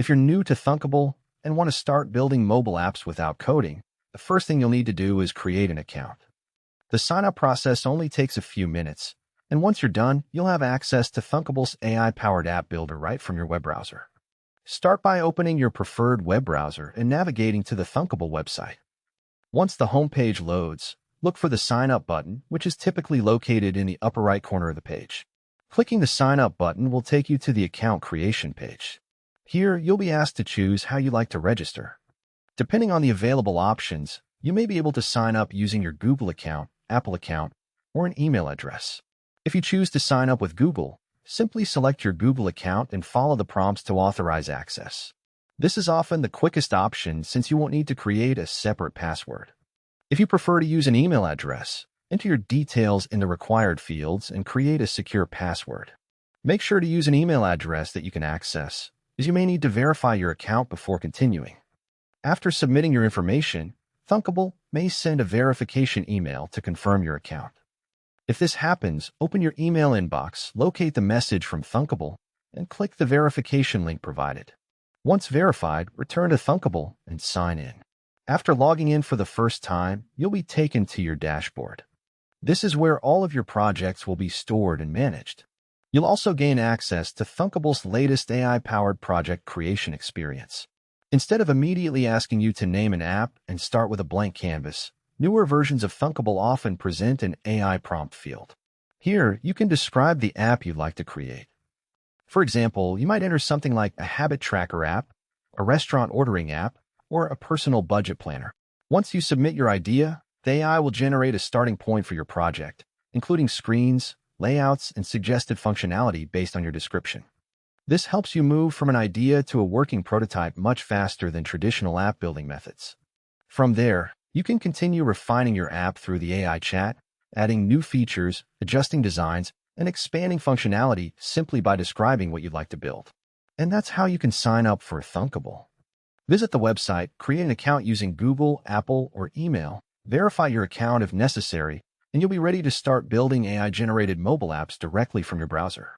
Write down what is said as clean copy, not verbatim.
If you're new to Thunkable and want to start building mobile apps without coding, the first thing you'll need to do is create an account. The sign-up process only takes a few minutes, and once you're done, you'll have access to Thunkable's AI-powered app builder right from your web browser. Start by opening your preferred web browser and navigating to the Thunkable website. Once the homepage loads, look for the Sign Up button, which is typically located in the upper right corner of the page. Clicking the Sign Up button will take you to the account creation page. Here, you'll be asked to choose how you like to register. Depending on the available options, you may be able to sign up using your Google account, Apple account, or an email address. If you choose to sign up with Google, simply select your Google account and follow the prompts to authorize access. This is often the quickest option since you won't need to create a separate password. If you prefer to use an email address, enter your details in the required fields and create a secure password. Make sure to use an email address that you can access, as you may need to verify your account before continuing. After submitting your information, Thunkable may send a verification email to confirm your account. If this happens, open your email inbox, locate the message from Thunkable, and click the verification link provided. Once verified, return to Thunkable and sign in. After logging in for the first time, you'll be taken to your dashboard. This is where all of your projects will be stored and managed. You'll also gain access to Thunkable's latest AI-powered project creation experience. Instead of immediately asking you to name an app and start with a blank canvas, newer versions of Thunkable often present an AI prompt field. Here, you can describe the app you'd like to create. For example, you might enter something like a habit tracker app, a restaurant ordering app, or a personal budget planner. Once you submit your idea, the AI will generate a starting point for your project, including screens, layouts, and suggested functionality based on your description. This helps you move from an idea to a working prototype much faster than traditional app building methods. From there, you can continue refining your app through the AI chat, adding new features, adjusting designs, and expanding functionality simply by describing what you'd like to build. And that's how you can sign up for Thunkable. Visit the website, create an account using Google, Apple, or email, verify your account if necessary, and you'll be ready to start building AI-generated mobile apps directly from your browser.